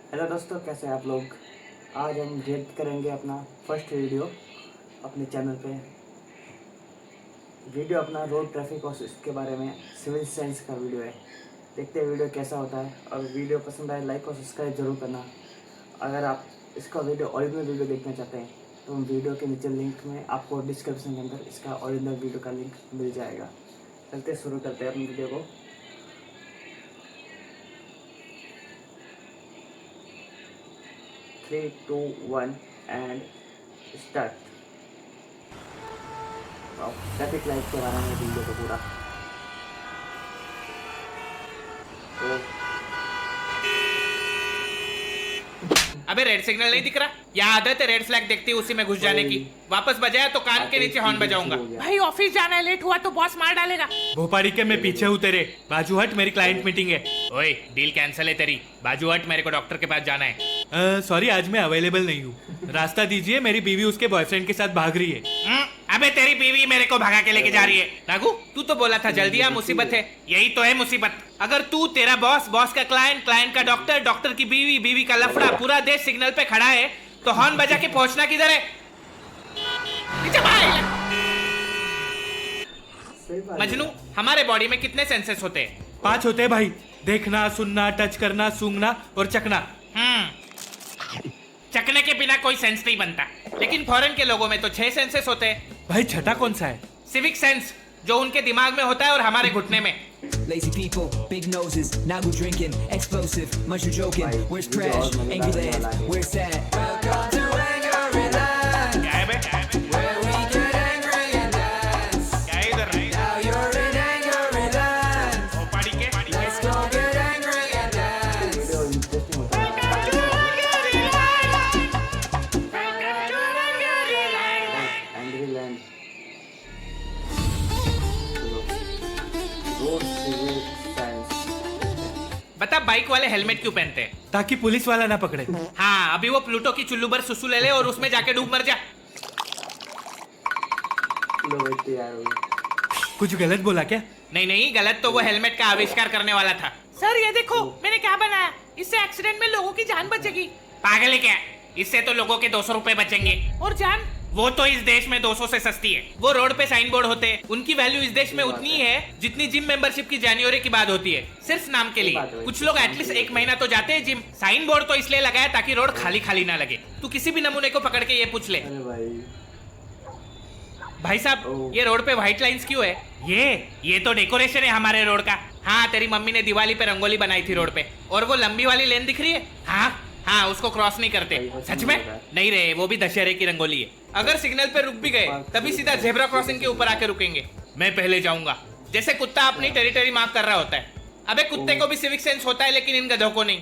Hello दोस्तों, कैसे हैं आप लोग। आज हम रिएक्ट करेंगे अपना फर्स्ट वीडियो अपने चैनल पे। वीडियो अपना रोड ट्रैफिक और इसके बारे में सिविल साइंस का वीडियो है। देखते हैं वीडियो कैसा होता है, और वीडियो पसंद आए लाइक और सब्सक्राइब जरूर करना। अगर आप इसका ओरिजिनल वीडियो देखना चाहते हैं तो वीडियो के नीचे लिंक में आपको डिस्क्रिप्शन के अंदर इसका ओरिजिनल वीडियो का लिंक मिल जाएगा। चलते शुरू करते हैं अपनी वीडियो को। 3, 2, 1 एंड स्टार्ट। ट्रैफिक लाइट के बारे में वीडियो को पूरा। अबे रेड सिग्नल नहीं दिख रहा? यहाँ आदत है रेड फ्लैग देखती है उसी में घुस जाने की। वापस बजाया तो कान के नीचे हॉर्न बजाऊंगा। भाई ऑफिस जाना है, लेट हुआ तो बॉस मार डालेगा। भोपाड़ी के मैं पीछे हूँ तेरे, बाजू हट, मेरी क्लाइंट मीटिंग है। ओए डील कैंसिल है तेरी, बाजू हट, मेरे को डॉक्टर के पास जाना है। सॉरी, आज मैं अवेलेबल नहीं हूँ। रास्ता दीजिए, मेरी बीवी उसके बॉयफ्रेंड के साथ भाग रही है। अबे तेरी बीवी मेरे को भगा के लेके जा रही है। नागू तू तो बोला था जल्दी आ, मुसीबत है। यही तो है मुसीबत। अगर तू, तेरा बॉस, बॉस का क्लाइंट, क्लाइंट का डॉक्टर, डॉक्टर की बीवी, बीवी का लफड़ा, पूरा देश सिग्नल पे खड़ा है तो हॉर्न बजा के पहुंचना किधर है? मजनू, हमारे बॉडी में कितने सेंसेस होते हैं? 5 होते हैं भाई। देखना, सुनना, टच करना, सूंघना और चखना। चखने के बिना कोई सेंस नहीं बनता, लेकिन फॉरेन के लोगों में तो 6 सेंसेस होते हैं। भाई छठा कौन सा है? सिविक सेंस, जो उनके दिमाग में होता है और हमारे घुटने में। Lazy people, big noses, Nagu drinking, explosive, much you joking. Where's trash? Angry land, where's sad? Welcome to Angerland. क्या है बे? Where we get angry and dance. क्या है इधर? Now you're in Angerland. भोपाड़ी के Let's go get angry and dance. Video interesting होता है। Angry land road civil science. बता, bike वाले हेलमेट क्यों पहनते हैं? ताकि पुलिस वाला ना पकड़े। हाँ, अभी वो प्लूटो की चुल्लू भर सुसु ले ले और उसमें जाके डूब मर जा। लो बेटे यार, कुछ गलत बोला क्या? नहीं नहीं, गलत तो वो हेलमेट का आविष्कार करने वाला था। सर ये देखो मैंने क्या बनाया, इससे एक्सीडेंट में लोगों की जान बचेगी। पागल है क्या? इससे तो लोगों के 200 रुपए बचेंगे। और जान? वो तो इस देश में 200 से सस्ती है। वो रोड पे साइन बोर्ड होते हैं, उनकी वैल्यू इस देश में उतनी ही है जितनी जिम मेंबरशिप की जनवरी की बात होती है, सिर्फ नाम के लिए। कुछ लोग एटलीस्ट 1 महीना तो जाते हैं जिम। साइन बोर्ड तो इसलिए लगाया ताकि रोड खाली खाली ना लगे। तू किसी भी नमूने को पकड़ के ये पूछ ले, अरे भाई भाई साहब ये रोड पे व्हाइट लाइंस क्यों है? ये तो डेकोरेशन है हमारे रोड का। हाँ, तेरी मम्मी ने दिवाली पे रंगोली बनाई थी रोड पे। और वो लंबी वाली लेन दिख रही है, हाँ हाँ, उसको क्रॉस नहीं करते। सच में? नहीं रे, वो भी दशहरे की रंगोली है। अगर सिग्नल पे रुक भी गए तभी सीधा जेब्रा क्रॉसिंग के ऊपर आके रुकेंगे। मैं पहले जाऊंगा, जैसे कुत्ता अपनी टेरिटरी मार्क कर रहा होता है। अबे कुत्ते को भी सिविक सेंस होता है, लेकिन इन गधों को नहीं।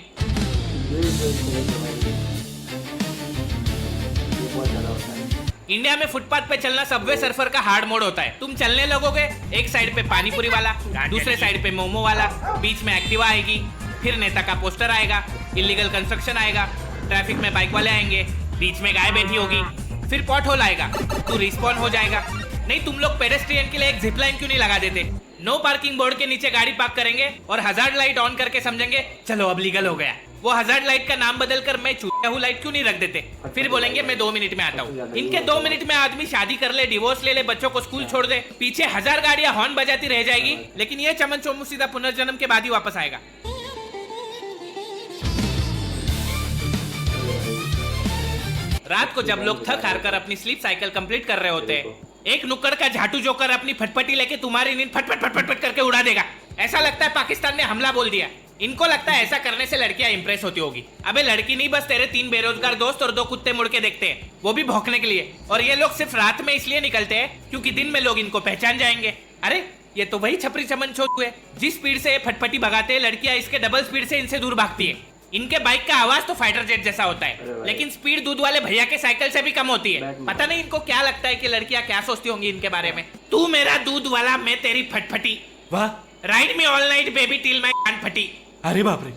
बहुत ज़्यादा होता है। इंडिया में फुटपाथ पे चलना सबवे सर्फर का हार्ड मोड होता है। तुम चलने लगोगे, एक साइड पे पानीपुरी वाला, दूसरे साइड पे मोमो वाला, बीच में एक्टिवा आएगी, फिर नेता का पोस्टर आएगा, इलीगल कंस्ट्रक्शन आएगा, ट्रैफिक में बाइक वाले आएंगे, बीच में गाय बैठी होगी, फिर पॉट होल आएगा, तू रिस्पॉन हो जाएगा। नहीं, तुम लोग पेडेस्ट्रियन के लिए एक जिप लाइन क्यों नहीं लगा देते? नो पार्किंग बोर्ड के नीचे गाड़ी पार्क करेंगे और हजार्ड लाइट ऑन करके समझेंगे चलो अब लीगल हो गया। वो हजार्ड लाइट का नाम बदलकर मैं चूतिया हूँ लाइट क्यों नहीं रख देते? फिर बोलेंगे मैं 2 मिनट में आता हूँ। इनके 2 मिनट में आदमी शादी कर ले, डिवोर्स ले ले, बच्चों को स्कूल छोड़ दे, पीछे 1000 गाड़ियां हॉर्न बजाती रह जाएगी, लेकिन ये चमन चोमू सीधा पुनर्जन्म के बाद ही वापस आएगा। रात को जब लोग थक हार कर अपनी स्लीप साइकिल कंप्लीट कर रहे होते हैं, एक नुक्कड़ का झाटू जोकर अपनी फटफटी लेके तुम्हारी नींद फट फट फट फट फट करके उड़ा देगा। ऐसा लगता है पाकिस्तान ने हमला बोल दिया। इनको लगता है ऐसा करने से लड़कियां इंप्रेस होती होगी। अबे लड़की नहीं, बस तेरे 3 बेरोजगार दोस्त और 2 कुत्ते मुड़ के देखते हैं, वो भी भौंकने के लिए। और ये लोग सिर्फ रात में इसलिए निकलते हैं क्योंकि दिन में लोग इनको पहचान जाएंगे। अरे ये तो वही छपरी चमन छोटू है। जिस स्पीड से ये फटफटी भगाते हैं, लड़कियां इसके डबल स्पीड से इनसे दूर भागती है। इनके बाइक का आवाज तो फाइटर जेट जैसा होता है, लेकिन स्पीड दूध वाले भैया के साइकिल से भी कम होती है। पता नहीं इनको क्या लगता है कि लड़कियां क्या सोचती होंगी इनके बारे में। तू मेरा दूध वाला, मैं तेरी फटफटी। वाह, ride me all night baby till my कान फटी। अरे बाप रे।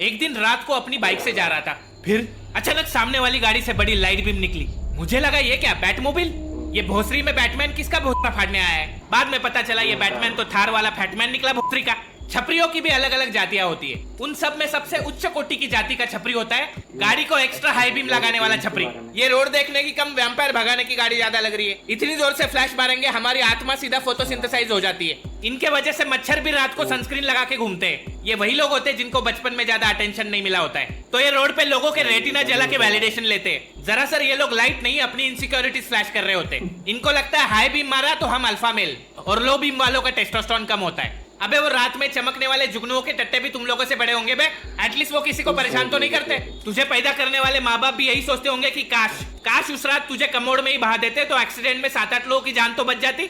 एक दिन रात को अपनी बाइक से जा रहा था, फिर अचानक सामने वाली गाड़ी से बड़ी लाइट बीम निकली। मुझे लगा ये क्या, बैटमोबिल? ये भोसरी में बैटमैन किसका भोसरा फाड़ने आया है? बाद में पता चला ये बैटमैन तो थार वाला फैटमैन निकला भोसरी का। छपरियों की भी अलग अलग जातियां होती है। उन सब में सबसे उच्च कोटि की जाति का छपरी होता है गाड़ी को एक्स्ट्रा हाई बीम लगाने वाला छपरी। ये रोड देखने की कम वैम्पायर भगाने की गाड़ी ज्यादा लग रही है। इतनी जोर से फ्लैश मारेंगे हमारी आत्मा सीधा फोटोसिंथेसाइज हो जाती है। इनके वजह से मच्छर भी रात को सनस्क्रीन लगा के घूमते हैं। ये वही लोग होते हैं जिनको बचपन में ज्यादा अटेंशन नहीं मिला होता है, तो ये रोड पे लोगों के रेटिना जला के वैलिडेशन लेते हैं। जरा सर ये लोग लाइट नहीं अपनी इनसिक्योरिटीज फ्लैश कर रहे होते हैं। इनको लगता है हाई बीम मारा तो हम अल्फा मेल, और लो बीम वालों का टेस्टोस्टेरोन कम होता है। अबे वो रात में चमकने वाले जुगनुओं के टट्टे भी तुम लोगों से बड़े होंगे बे। एटलीस्ट वो किसी को परेशान तो नहीं करते। तुझे पैदा करने वाले माँ बाप भी यही सोचते होंगे कि काश उस रात तुझे कमोड में ही बहा देते तो एक्सीडेंट में 7-8 लोगों की जान तो बच जाती।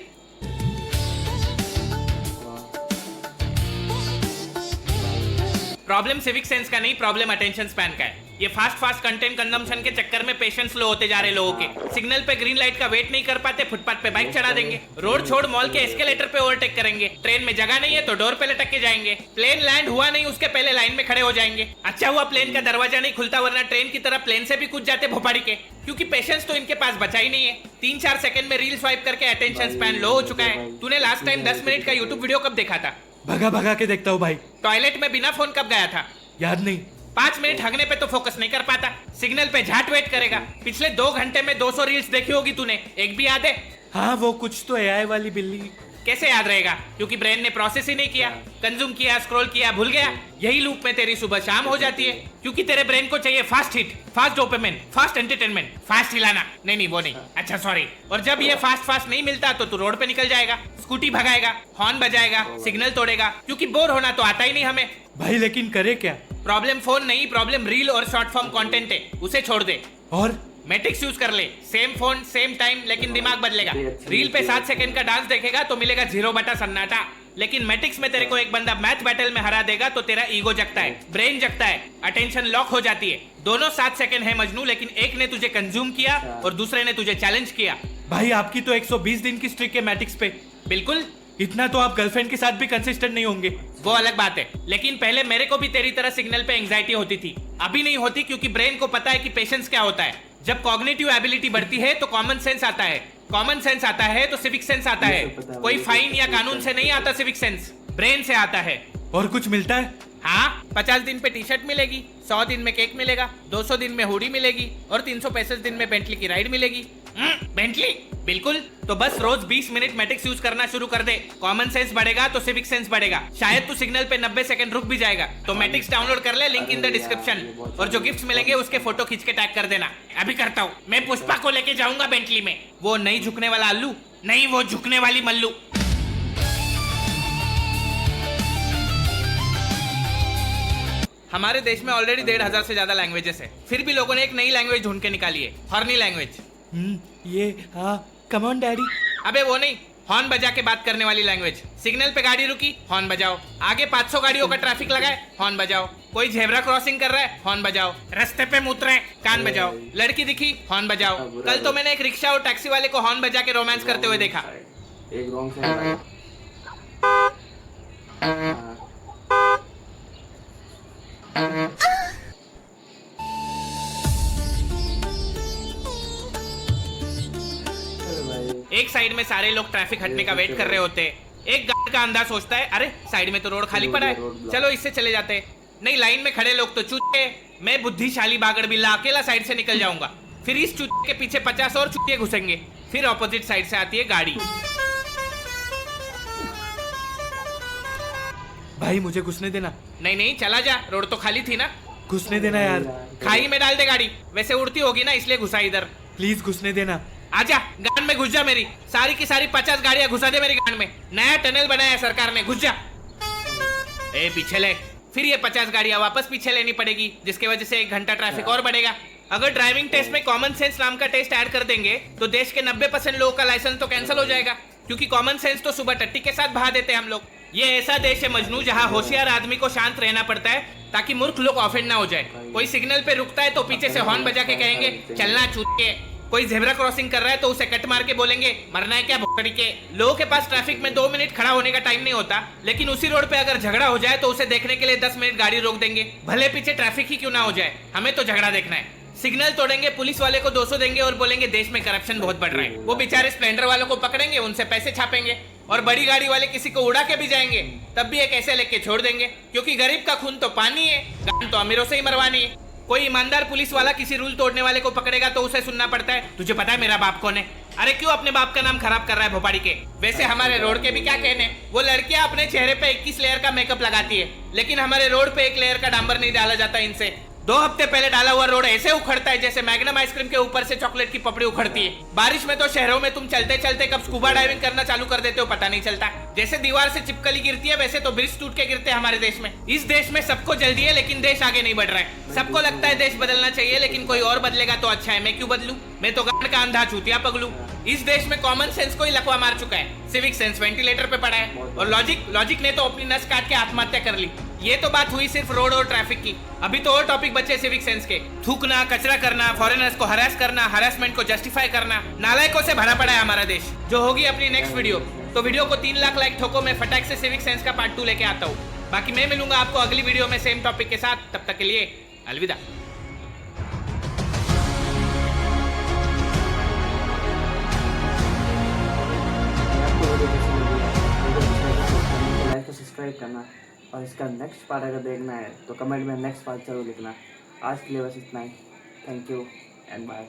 प्रॉब्लम सिविक सेंस का नहीं, प्रॉब्लम अटेंशन स्पैन का है। ये फास्ट कंटेंट कंजम्पशन के चक्कर में पेशेंस लो होते जा रहे लोगों के। सिग्नल पे ग्रीन लाइट का वेट नहीं कर पाते, फुटपाथ पे बाइक चढ़ा देंगे, रोड छोड़ मॉल के एस्केलेटर पे ओवरटेक करेंगे, ट्रेन में जगह नहीं है तो डोर पे लटक के जाएंगे, प्लेन लैंड हुआ नहीं उसके पहले लाइन में खड़े हो जाएंगे। अच्छा हुआ प्लेन का दरवाजा नहीं खुलता, वरना ट्रेन की तरह प्लेन से भी कूद जाते भोपाड़ी के, क्योंकि पेशेंस तो इनके पास बचा ही नहीं है। 3-4 सेकंड में रील स्वाइप करके अटेंशन स्पैन लो हो चुका है। तूने लास्ट टाइम 10 मिनट का यूट्यूब वीडियो कब देखा था? भगा के देखता हूँ भाई। टॉयलेट में बिना फोन कब गया था? याद नहीं। 5 मिनट हगने पे तो फोकस नहीं कर पाता, सिग्नल पे झाट वेट करेगा। पिछले 2 घंटे में 200 रील्स देखी होगी तूने, एक भी याद है? हाँ वो कुछ तो एआई वाली बिल्ली। कैसे याद रहेगा? क्योंकि ब्रेन ने प्रोसेस ही नहीं किया, कंज्यूम किया, स्क्रॉल किया, भूल गया। यही लूप में तेरी सुबह शाम हो जाती है, क्योंकि तेरे ब्रेन को चाहिए fast hit, fast dopamine, fast entertainment, fast हिलाना। नहीं वो नहीं, अच्छा सॉरी। और जब ये फास्ट नहीं मिलता तो तू रोड पे निकल जाएगा, स्कूटी भगाएगा, हॉर्न बजाएगा, सिग्नल तोड़ेगा, क्योंकि बोर होना तो आता ही नहीं हमें। भाई लेकिन करे क्या? प्रॉब्लम फोन नहीं, प्रॉब्लम रील और शॉर्ट फॉर्म कंटेंट है, उसे छोड़ दे। और मैट्रिक्स यूज कर ले, सेम फोन सेम टाइम, लेकिन दिमाग बदलेगा। रील पे 7 सेकंड का डांस देखेगा तो मिलेगा 0 बटा सन्नाटा, लेकिन मैट्रिक्स में तेरे को एक बंदा मैथ बैटल में हरा देगा तो तेरा ईगो जगता है, ब्रेन जगता है, अटेंशन लॉक हो जाती है। दोनों 7 सेकंड है मजनू, लेकिन एक ने तुझे कंज्यूम किया और दूसरे ने तुझे चैलेंज किया। भाई आपकी तो 120 दिन की स्ट्रिक है मैट्रिक्स पे। बिल्कुल, इतना तो आप गर्लफ्रेंड के साथ भी कंसिस्टेंट नहीं होंगे। वो अलग बात है, लेकिन पहले मेरे को भी तेरी तरह सिग्नल पे एंजाइटी होती थी, अभी नहीं होती, क्योंकि ब्रेन को पता है कि पेशेंस क्या होता है। जब कॉग्निटिव एबिलिटी बढ़ती है तो कॉमन सेंस आता है, कॉमन सेंस आता है तो सिविक सेंस आता है। कोई फाइन या कानून से नहीं आता सिविक सेंस, ब्रेन से आता है। और कुछ मिलता है? हाँ, 50 दिन पे टी शर्ट मिलेगी, 100 दिन में केक मिलेगा, 200 दिन में हुडी मिलेगी और 365 दिन में बेंटली की राइड मिलेगी। बेंटली? बिल्कुल। तो बस रोज 20 मिनट मैट्रिक्स यूज करना शुरू कर दे, कॉमन सेंस बढ़ेगा तो सिविक सेंस बढ़ेगा। शायद तू सिग्नल पे 90 सेकंड रुक भी जाएगा। तो मैट्रिक्स डाउनलोड कर ले, लिंक इन द डिस्क्रिप्शन, और जो गिफ्ट्स मिलेंगे उसके फोटो खींच के टैग कर देना। अभी करता हूँ, मैं पुष्पा को लेके जाऊंगा बेंटली में। वो नहीं झुकने वाला अल्लू नहीं, वो झुकने वाली मल्लू। हमारे देश में ऑलरेडी 1,500 से ज्यादा लैंग्वेजेस है, फिर भी लोगों ने एक नई लैंग्वेज ढूंढ के निकाली है, हॉर्नी लैंग्वेज। ये हाँ, कम ऑन डैडी। अबे वो नहीं, हॉर्न बजा के बात करने वाली लैंग्वेज। सिग्नल पे गाड़ी रुकी, हॉर्न बजाओ। आगे 500 गाड़ियों का ट्रैफिक लगा है, हॉर्न बजाओ। कोई झेब्रा क्रॉसिंग कर रहा है, हॉर्न बजाओ। रास्ते पे मुत रहे, कान बजाओ। लड़की दिखी, हॉर्न बजाओ। कल तो मैंने एक रिक्शा और टैक्सी वाले को हॉर्न बजा के रोमांस करते हुए देखा। एक रॉन्ग साइड। एक साइड में सारे लोग ट्रैफिक हटने का वेट कर रहे होते हैं। एक गाड़ी का अंदाज सोचता है, अरे साइड में तो रोड खाली पड़ा है, चलो इससे चले जाते हैं। नहीं, लाइन में खड़े लोग तो चूतिए, मैं बुद्धिशाली बागड़ बिल्ला अकेला साइड से निकल जाऊंगा। फिर इस चूतिए के पीछे 50 और चूतिए घुसेंगे। फिर ऑपोजिट साइड से आती है गाड़ी। भाई मुझे घुसने देना। नहीं चला जा, रोड तो खाली थी ना। घुसने देना यार। खाई में डाल दे गाड़ी, वैसे उड़ती होगी ना इसलिए घुसा इधर। प्लीज घुसने देना। आजा, गान में घुस जा मेरी। सारी की सारी 50 गाड़ियां घुसा दे मेरी गान में। नया टनल बनाया है सरकार ने, घुस जा। ए पीछे ले। फिर ये 50 गाड़ियां वापस पीछे लेनी पड़ेगी, जिसकी वजह से 1 घंटा ट्रैफिक और बढ़ेगा। अगर ड्राइविंग टेस्ट में कॉमन सेंस नाम का टेस्ट ऐड कर देंगे तो देश के 90% लोगों का लाइसेंस तो कैंसिल हो जाएगा, क्योंकि कॉमन सेंस तो सुबह टट्टी के साथ बहा देते हैं हम लोग। ये ऐसा देश है मजनू जहाँ होशियार आदमी को शांत रहना पड़ता है ताकि मूर्ख लोग ऑफेंड ना हो जाए। कोई सिग्नल पे रुकता है तो पीछे से हॉर्न बजा के कहेंगे चलना चूतिए। कोई जेब्रा क्रॉसिंग कर रहा है तो उसे कट मार के बोलेंगे मरना है क्या भुक्कड़ी के। लोगों के पास ट्रैफिक में 2 मिनट खड़ा होने का टाइम नहीं होता, लेकिन उसी रोड पे अगर झगड़ा हो जाए तो उसे देखने के लिए 10 मिनट गाड़ी रोक देंगे, भले पीछे ट्रैफिक ही क्यों ना हो जाए, हमें तो झगड़ा देखना है। सिग्नल तोड़ेंगे, पुलिस वाले को 200 देंगे और बोलेंगे देश में करप्शन बहुत बढ़ रहा है। वो बेचारे स्प्लेंडर वालों को पकड़ेंगे, उनसे पैसे छापेंगे। और बड़ी गाड़ी वाले किसी को उड़ा के भी जाएंगे तब भी एक ऐसे लेके छोड़ देंगे, क्योंकि गरीब का खून तो पानी है, गान तो अमीरों से ही मरवानी है। कोई ईमानदार पुलिस वाला किसी रूल तोड़ने वाले को पकड़ेगा तो उसे सुनना पड़ता है, तुझे पता है मेरा बाप कौन है? अरे क्यों अपने बाप का नाम खराब कर रहा है भोपाड़ी के? वैसे हमारे रोड के भी क्या कहने, वो लड़कियां अपने चेहरे पे 21 लेयर का मेकअप लगाती है, लेकिन हमारे रोड पे 1 लेयर का डांबर नहीं डाला जाता इनसे। 2 हफ्ते पहले डाला हुआ रोड ऐसे उखड़ता है जैसे मैग्नम आइसक्रीम के ऊपर से चॉकलेट की पपड़ी उखड़ती है। बारिश में तो शहरों में तुम चलते चलते कब स्कूबा डाइविंग करना चालू कर देते हो पता नहीं चलता। जैसे दीवार से चिपकली गिरती है वैसे तो ब्रिज टूट के गिरते हैं हमारे देश में। इस देश में सबको जल्दी है लेकिन देश आगे नहीं बढ़ रहा है। सबको लगता है देश बदलना चाहिए लेकिन कोई और बदलेगा तो अच्छा है, मैं क्यों बदलूं? मैं तो गांड का अंधा चूतिया पगलू। इस देश में कॉमन सेंस को ही लकवा मार चुका है, सिविक सेंस वेंटिलेटर पे पड़ा है, और लॉजिक ने तो अपनी नस काट के आत्महत्या कर ली। ये तो बात हुई सिर्फ रोड और ट्रैफिक की, अभी तो और टॉपिक बचे सिविक सेंस के। थूकना, कचरा करना, फॉरेनर्स को हरास करना, हरासमेंट को जस्टिफाई करना, नालायकों से भरा पड़ा है हमारा देश। जो होगी अपनी नेक्स्ट वीडियो, तो वीडियो को 3 लाख लाइक ठोको, मैं फटाक से सिविक सेंस का पार्ट 2 लेके आता हूँ। बाकी मैं मिलूंगा आपको अगली वीडियो में सेम टॉपिक के साथ, तब तक के लिए अलविदा। लाइक और सब्सक्राइब करना, और इसका नेक्स्ट पार्ट अगर देखना है तो कमेंट में नेक्स्ट पार्ट जरूर लिखना। आज के लिए बस इतना ही। Thank you and bye.